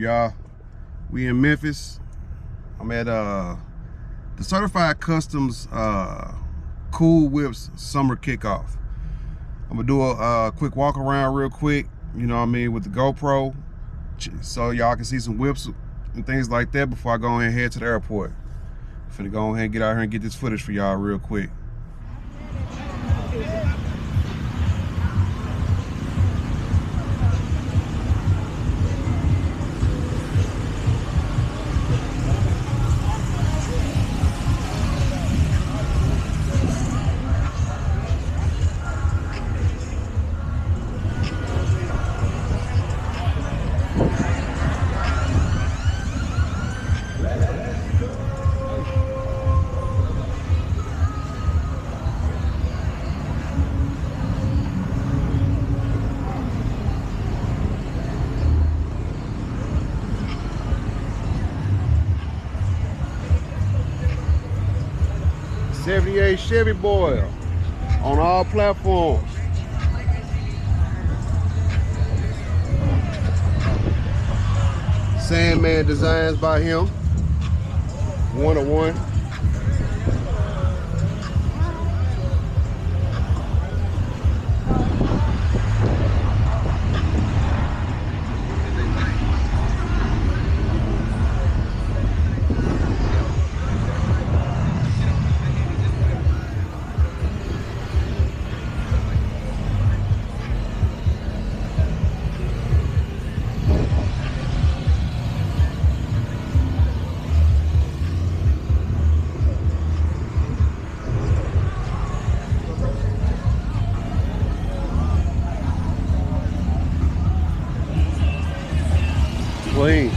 y'all? We in Memphis. I'm at the Certified Customs Cool Whips summer kickoff. I'm gonna do a quick walk around real quick, you know what I mean, with the GoPro, so y'all can see some whips and things like that before I go ahead and head to the airport. I'm finna go ahead and get out here and get this footage for y'all real quick. '78 Chevy boy on all platforms. Sandman designs by him. 101. Clean.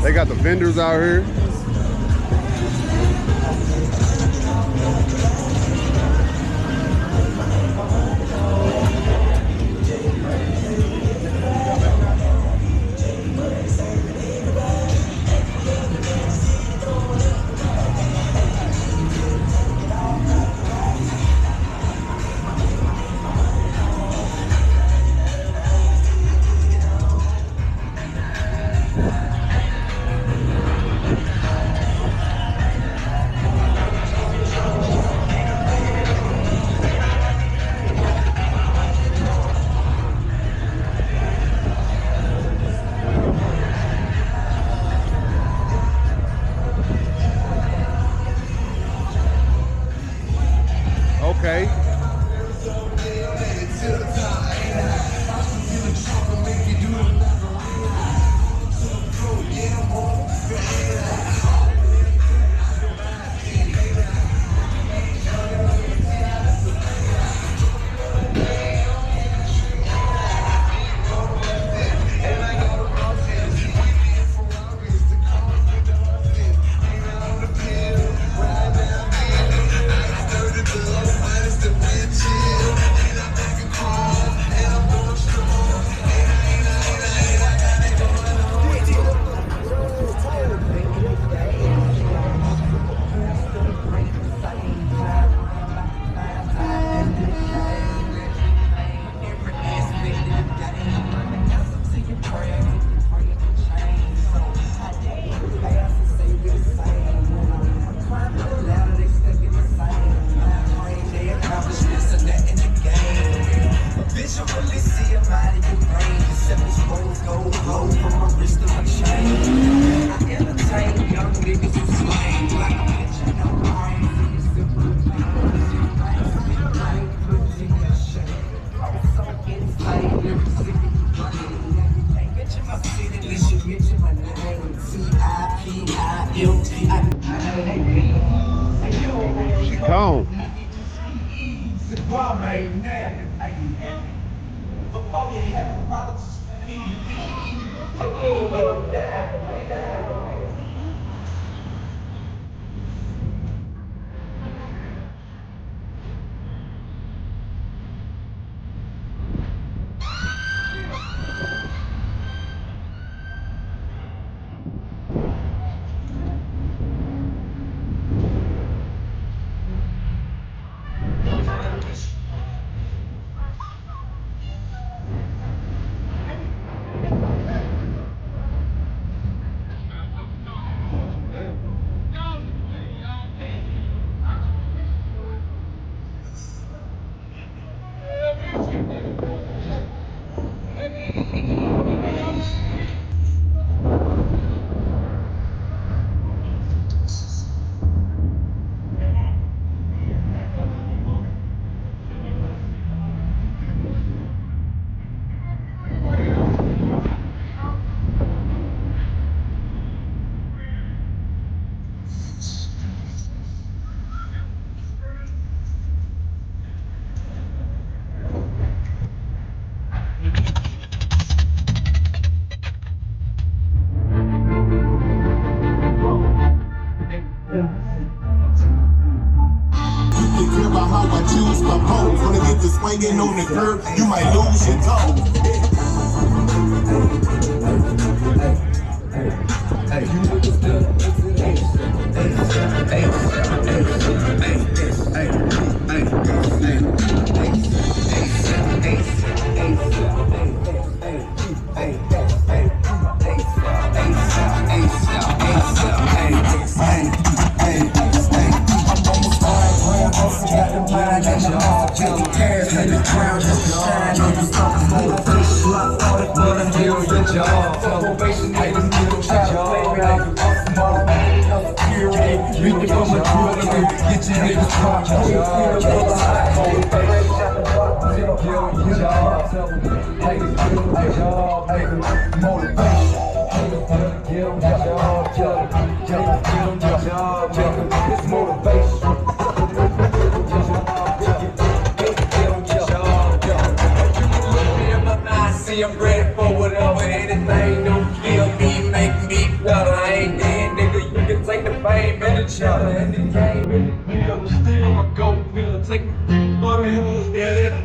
They got the vendors out here. She gone. How I choose my pose. When I get to swinging on the curb, you might lose your I'm ready for whatever, anything don't kill me, make me better. I ain't dead, nigga. You can take the fame and the cheddar and the game and the deal. Still I'ma go, we'll take my money, yeah,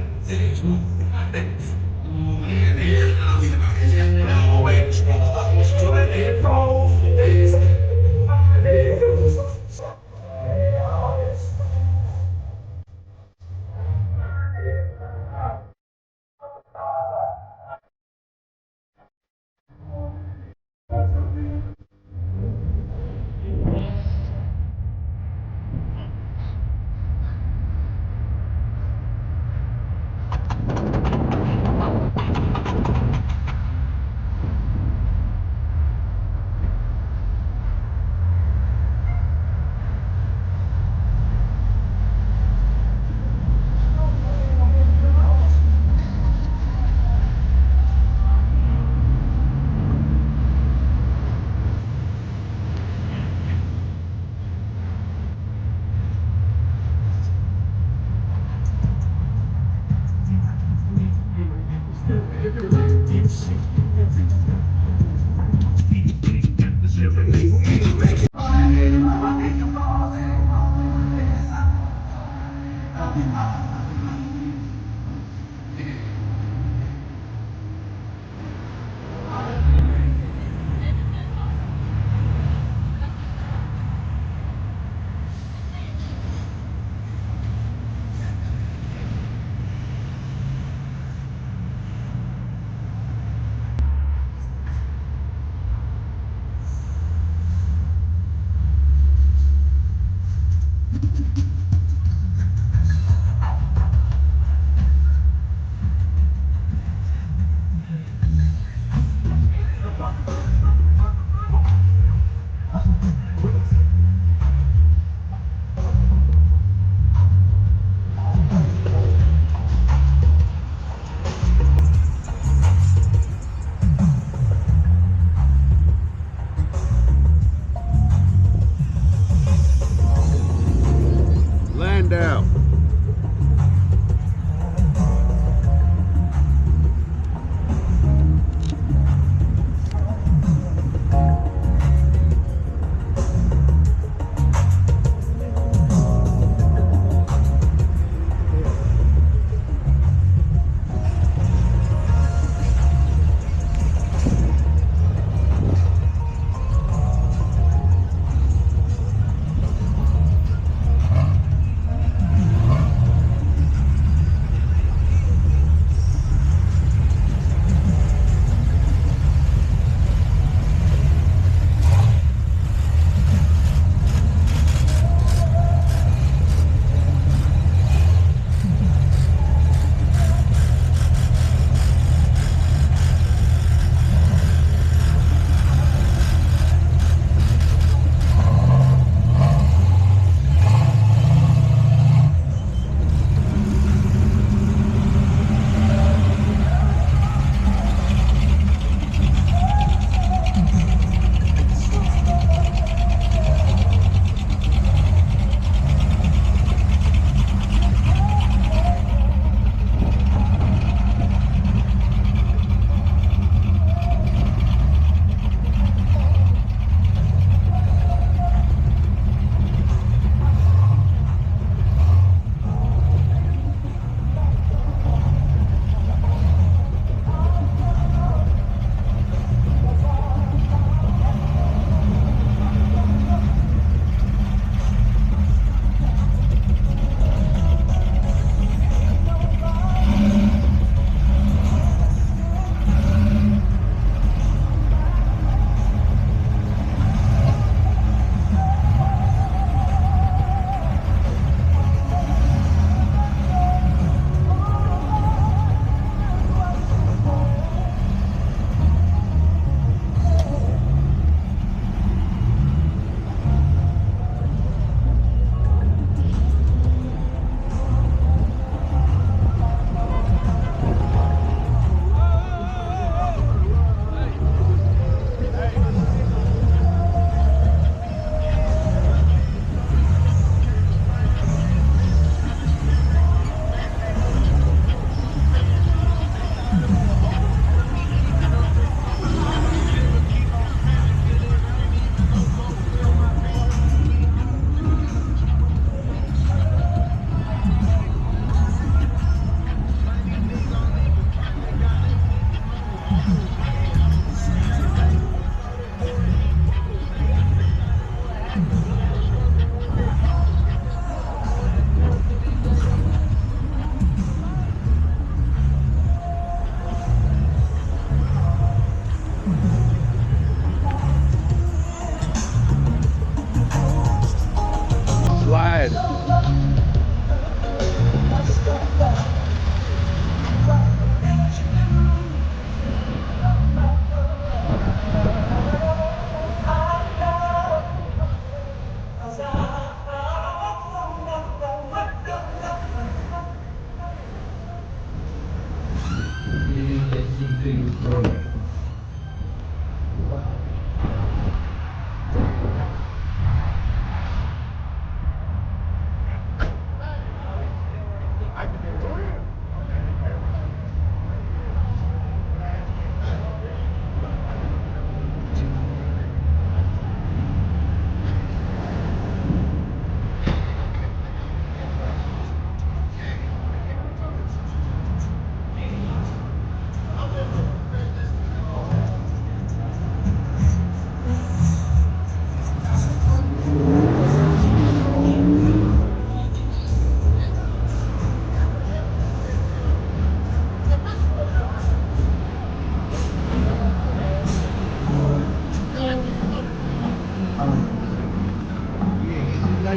I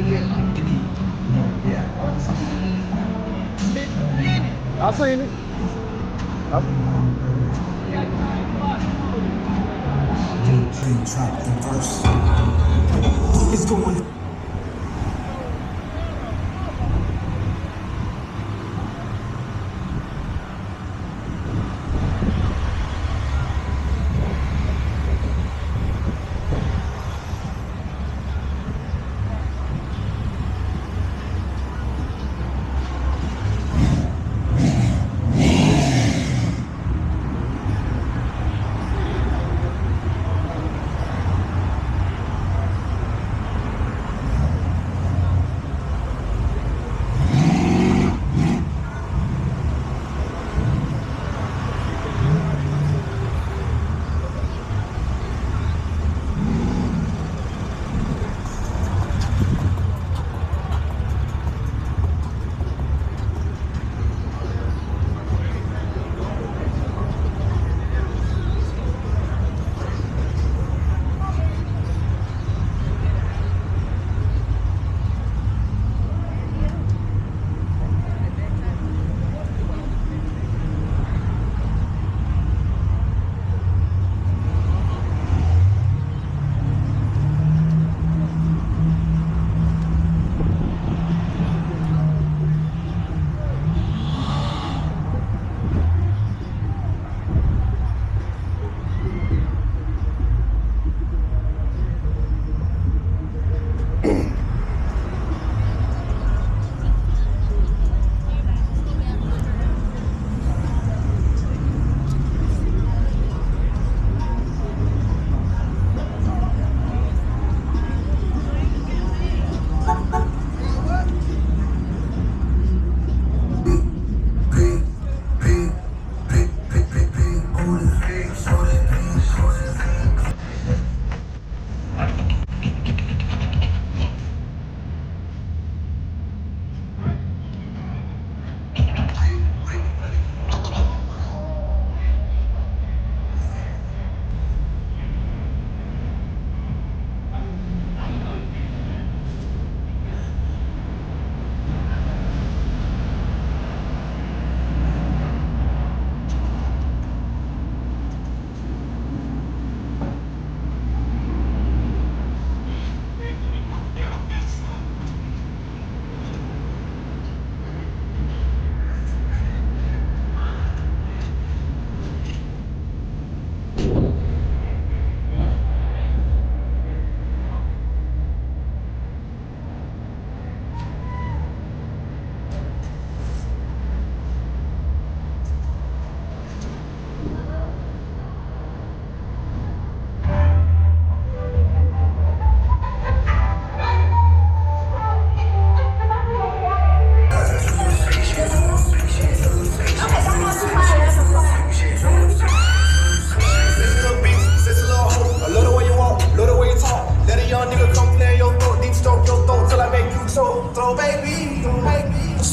seen it. It's going.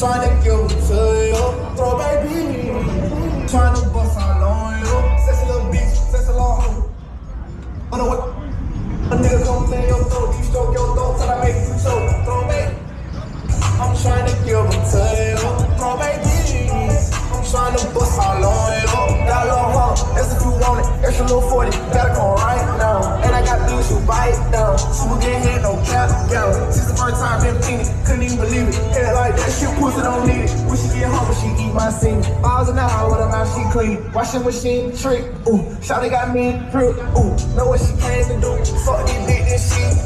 Trying to give it to you, throw baby. Trying to bust all on you, sexy little bitch, sexy little hoe. I know what a nigga come play your throat, deep stroke your throat till I make you choke, throw baby. I'm trying to give it to you, throw baby. I'm trying to bust all on you, got a little hoe, that's if you want it, extra little 40, gotta come right now. And I got things you bite down, super good head, no cap down. Since the first time been fiending, couldn't even believe it. Head like that shit, pussy don't need it. When she get home, but she eat my scene. Miles an hour with her mouth, she clean. Washing machine trick, ooh. Shawty got me in grip, ooh. Know what she came to do. Fuck this dick, this shit